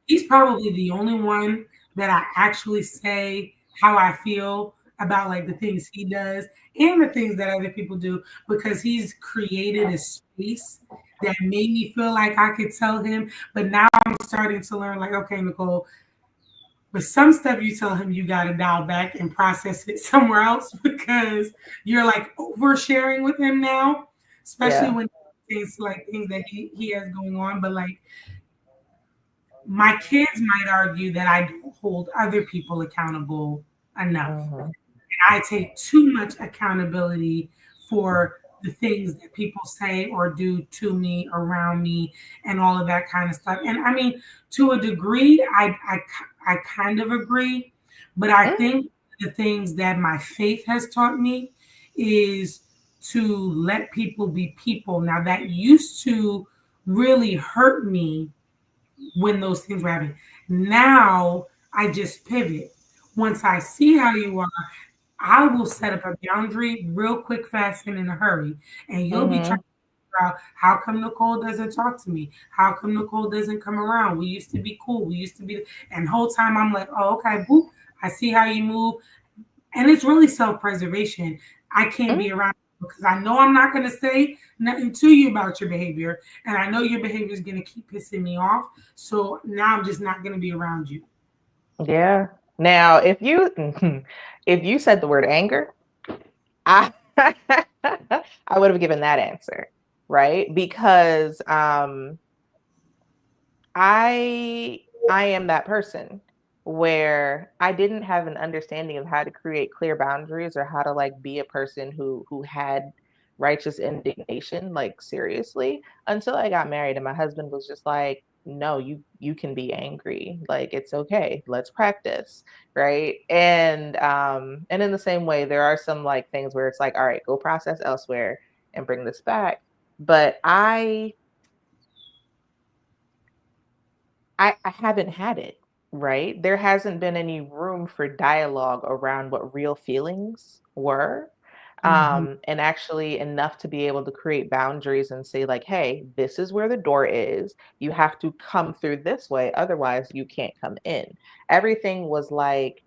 the only one that I actually say how I feel about like the things he does and the things that other people do because he's created a space that made me feel like I could tell him. But now I'm starting to learn like, okay, Nicole, but some stuff you tell him you got to dial back and process it somewhere else because you're like oversharing with him now, especially Yeah. when things like things that he has going on. But like my kids might argue that I don't hold other people accountable enough. Mm-hmm. I take too much accountability for the things that people say or do to me, around me, and all of that kind of stuff. And I mean, to a degree, I kind of agree, but I think the things that my faith has taught me is to let people be people. Now, that used to really hurt me when those things were happening. Now I just pivot. Once I see how you are, I will set up a boundary real quick, fast, and in a hurry. And you'll be trying Mm-hmm. to figure out how come Nicole doesn't talk to me? How come Nicole doesn't come around? We used to be cool. We used to be, and the whole time I'm like, oh, okay, boop. I see how you move. And it's really self preservation. I can't be around you because I know I'm not going to say nothing to you about your behavior. And I know your behavior is going to keep pissing me off. So now I'm just not going to be around you. Yeah. Now, if you if you said the word anger, I I would have given that answer, right? Because I am that person where I didn't have an understanding of how to create clear boundaries or how to like be a person who had righteous indignation like seriously until I got married and my husband was just like, no, you can be angry, like it's okay, let's practice, right? And in the same way there are some like things where it's like, all right, go process elsewhere and bring this back. But I haven't had it, right? There hasn't been any room for dialogue around what real feelings were. Mhm. And actually enough to be able to create boundaries and say, like, hey, this is where the door is. You have to come through this way. Otherwise, you can't come in. Everything was like,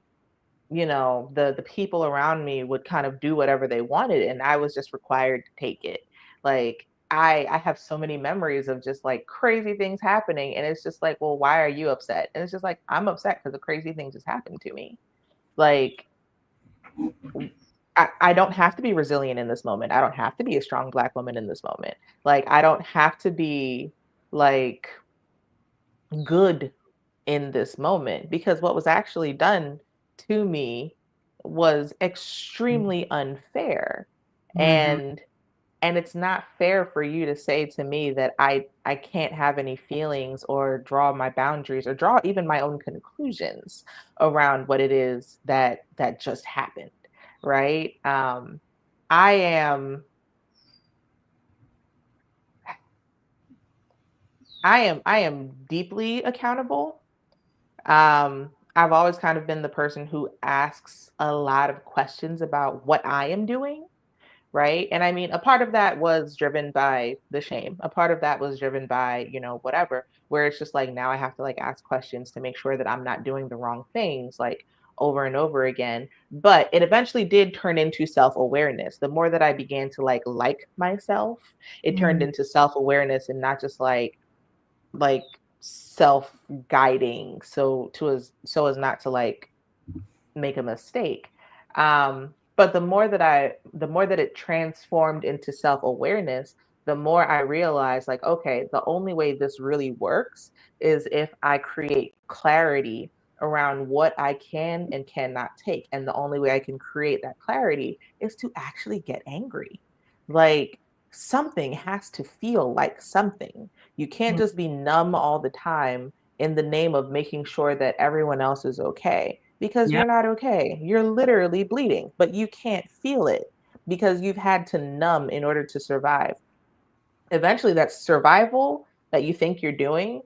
the people around me would kind of do whatever they wanted and I was just required to take it. Like I have so many memories of just like crazy things happening and it's just like, well, why are you upset? And it's just like, I'm upset because the crazy thing just happened to me. Like I don't have to be resilient in this moment. I don't have to be a strong Black woman in this moment. Like, I don't have to be like good in this moment, because what was actually done to me was extremely unfair. Mm-hmm. And it's not fair for you to say to me that I can't have any feelings or draw my boundaries or draw even my own conclusions around what it is that just happened, right? I am I am deeply accountable. I've always kind of been the person who asks a lot of questions about what I am doing, right? And I mean, a part of that was driven by the shame. A part of that was driven by, whatever, where it's just like now I have to like ask questions to make sure that I'm not doing the wrong things like over and over again. But it eventually did turn into self-awareness. The more that I began to like myself, it turned Mm-hmm. into self-awareness and not just like self-guiding so as not to like make a mistake. But the more that it transformed into self-awareness, the more I realized like, okay, the only way this really works is if I create clarity around what I can and cannot take. And the only way I can create that clarity is to actually get angry. Like, something has to feel like something. You can't just be numb all the time in the name of making sure that everyone else is okay, because Yep. you're not okay. You're literally bleeding, but you can't feel it because you've had to numb in order to survive. Eventually, that survival that you think you're doing,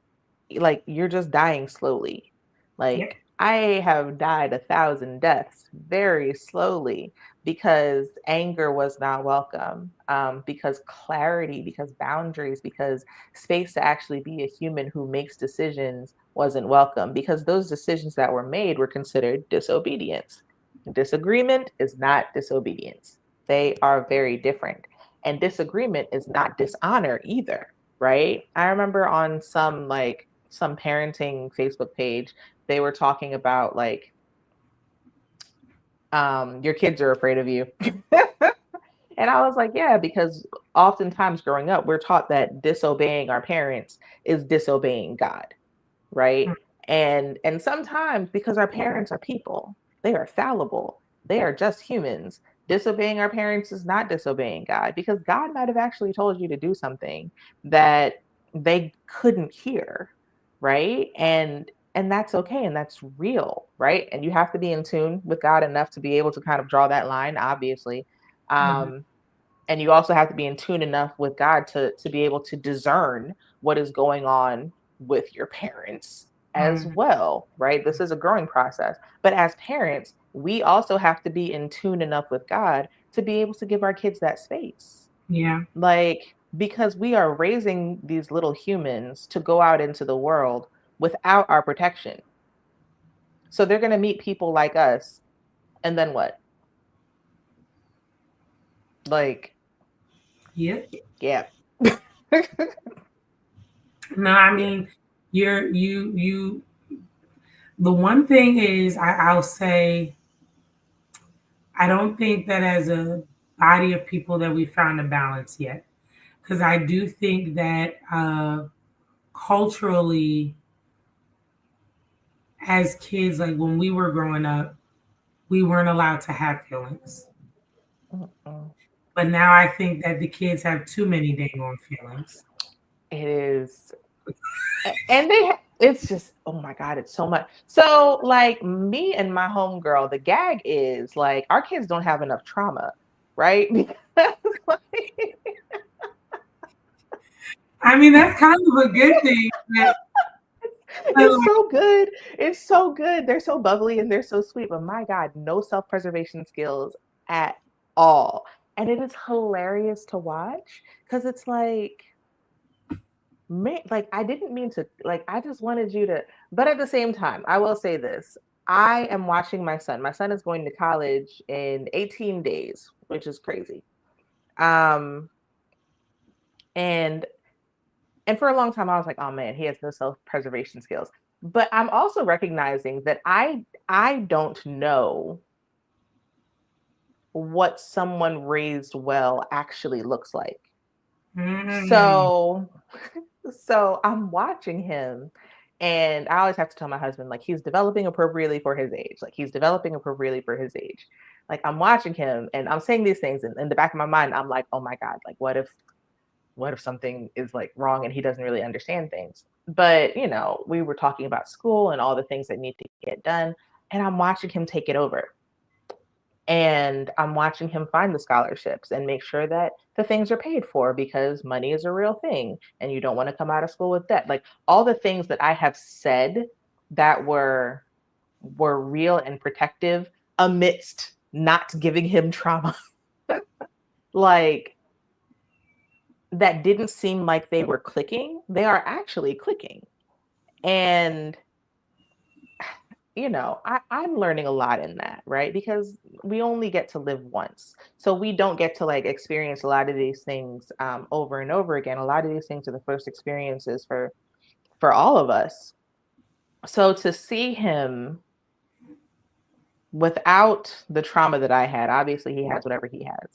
like, you're just dying slowly. Yep. Like, I have died 1,000 deaths very slowly because anger was not welcome, because clarity, because boundaries, because space to actually be a human who makes decisions wasn't welcome, because those decisions that were made were considered disobedience. Disagreement is not disobedience, they are very different. And disagreement is not dishonor either, right? I remember on some parenting Facebook page, they were talking about like, your kids are afraid of you. And I was like, yeah, because oftentimes growing up, we're taught that disobeying our parents is disobeying God, right? And sometimes, because our parents are people, they are fallible, they are just humans. Disobeying our parents is not disobeying God, because God might have actually told you to do something that they couldn't hear, right? And that's okay, and that's real, right? And you have to be in tune with God enough to be able to kind of draw that line, obviously. Mm-hmm. um and you also have to be in tune enough with God to be able to discern what is going on with your parents as Mm-hmm. well, right? This is a growing process. But as parents, we also have to be in tune enough with God to be able to give our kids that space. Yeah. Like, because we are raising these little humans to go out into the world without our protection. So they're going to meet people like us. And then what? Like, Yep. yeah. No, I Yeah. mean, you. The one thing is, I'll say, I don't think that as a body of people that we found a balance yet, because I do think that culturally, as kids, like when we were growing up, we weren't allowed to have feelings. Mm-mm. But now I think that the kids have too many dang on feelings. It is. And it's just, oh my God, it's so much. So like, me and my homegirl, the gag is like, our kids don't have enough trauma, right? Because like, I mean, that's kind of a good thing. But it's like, so good. It's so good. They're so bubbly and they're so sweet, but my God, no self-preservation skills at all. And it is hilarious to watch because it's like I didn't mean to, like, I just wanted you to, but at the same time, I will say this. I am watching my son. My son is going to college in 18 days, which is crazy. Um and for a long time I was like, oh man, he has no self-preservation skills. But I'm also recognizing that I don't know what someone raised well actually looks like. Mm. So so I'm watching him, and I always have to tell my husband, like, he's developing appropriately for his age. Like, he's developing appropriately for his age. Like, I'm watching him and I'm saying these things, and in the back of my mind, I'm like, oh my God, like, what if something is like wrong and he doesn't really understand things? But, we were talking about school and all the things that need to get done. And I'm watching him take it over. And I'm watching him find the scholarships and make sure that the things are paid for, because money is a real thing and you don't want to come out of school with debt. Like, all the things that I have said that were real and protective amidst not giving him trauma. Like, that didn't seem like they were clicking. They are actually clicking. And I'm learning a lot in that, right? Because we only get to live once. So we don't get to like experience a lot of these things over and over again. A lot of these things are the first experiences for all of us. So to see him without the trauma that I had, obviously he has whatever he has.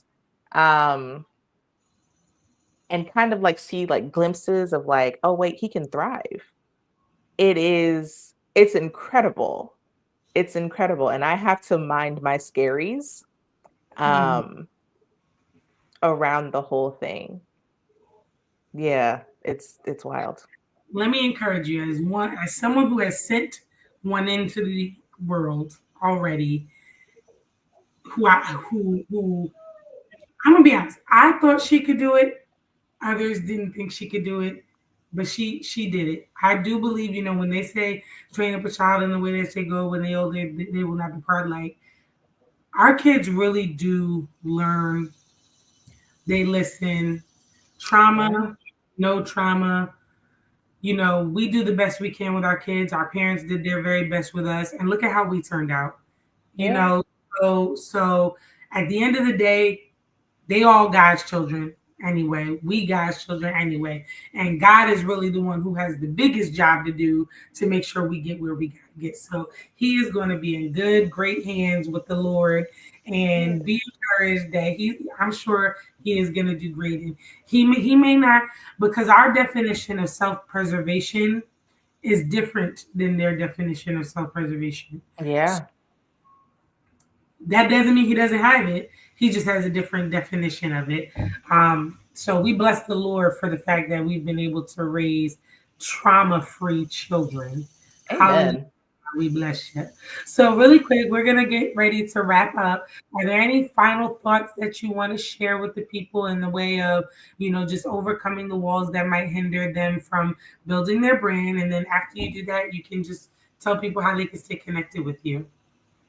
And kind of like see like glimpses of like, oh wait, he can thrive. It's incredible. It's incredible. And I have to mind my scaries around the whole thing. Yeah, it's wild. Let me encourage you as someone who has sent one into the world already, who I'm gonna be honest, I thought she could do it. Others didn't think she could do it, but she did it. I do believe, when they say train up a child in the way that they go when they older, they will not depart. Like, our kids really do learn. They listen. Yeah. Trauma, no trauma. We do the best we can with our kids. Our parents did their very best with us, and look at how we turned out. You Yeah. know, so at the end of the day, they all God's children anyway. We God's children anyway. And God is really the one who has the biggest job to do to make sure we get where we got to get. So he is going to be in good, great hands with the Lord, Yeah. and be encouraged that I'm sure he is going to do great. And he may not, because our definition of self-preservation is different than their definition of self-preservation. Yeah. That doesn't mean he doesn't have it. He just has a different definition of it. So we bless the Lord for the fact that we've been able to raise trauma-free children. Hallelujah. Amen. We bless you. So really quick, we're gonna get ready to wrap up. Are there any final thoughts that you want to share with the people in the way of, just overcoming the walls that might hinder them from building their brand? And then after you do that, you can just tell people how they can stay connected with you.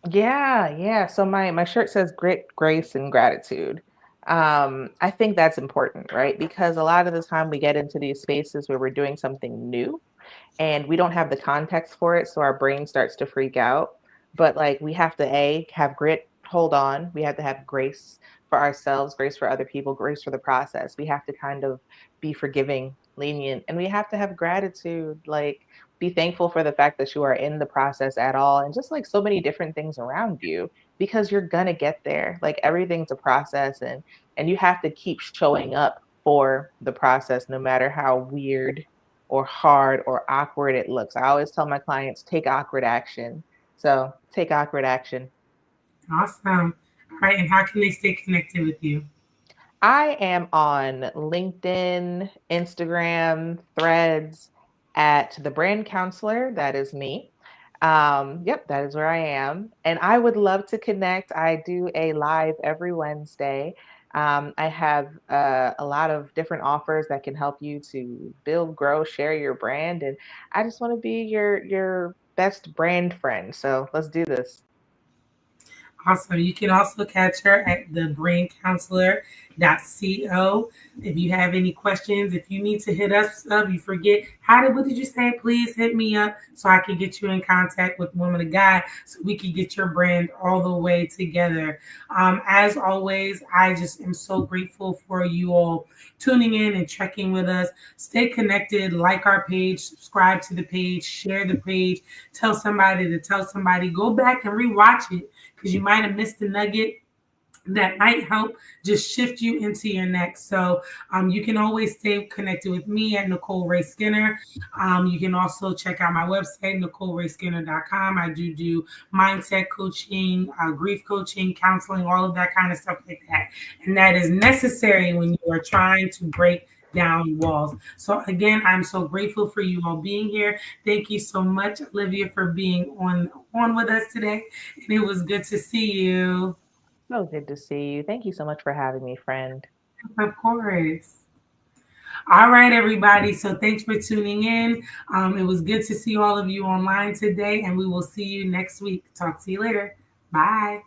Yeah, yeah. So my shirt says grit, grace, and gratitude. I think that's important, right? Because a lot of the time we get into these spaces where we're doing something new and we don't have the context for it, so our brain starts to freak out. But like, we have to have grit, hold on. We have to have grace for ourselves, grace for other people, grace for the process. We have to kind of be forgiving, lenient, and we have to have gratitude. Like, be thankful for the fact that you are in the process at all, and just like so many different things around you, because you're gonna get there. Like, everything's a process, and you have to keep showing up for the process, no matter how weird or hard or awkward it looks. I always tell my clients, take awkward action. So take awkward action. Awesome. All right. And how can they stay connected with you? I am on LinkedIn, Instagram, Threads at the brand counselor. That is me. Yep, that is where I am. And I would love to connect. I do a live every Wednesday. I have a lot of different offers that can help you to build, grow, share your brand. And I just want to be your best brand friend. So let's do this. Awesome. You can also catch her at the braincounselor.co. If you have any questions, if you need to hit us up, you forget, what did you say? Please hit me up so I can get you in contact with Woman of God so we can get your brand all the way together. As always, I just am so grateful for you all tuning in and checking with us. Stay connected, like our page, subscribe to the page, share the page, tell somebody to tell somebody, go back and rewatch it because you might have missed a nugget. that might help just shift you into your next. So you can always stay connected with me at Nicole Ray Skinner. You can also check out my website, NicoleRaySkinner.com. I do mindset coaching, grief coaching, counseling, all of that kind of stuff like that. And that is necessary when you are trying to break down walls. So again, I'm so grateful for you all being here. Thank you so much, Olivia, for being on with us today. And it was good to see you. So good to see you. Thank you so much for having me, friend. Of course. All right, everybody. So thanks for tuning in. It was good to see all of you online today, and we will see you next week. Talk to you later. Bye.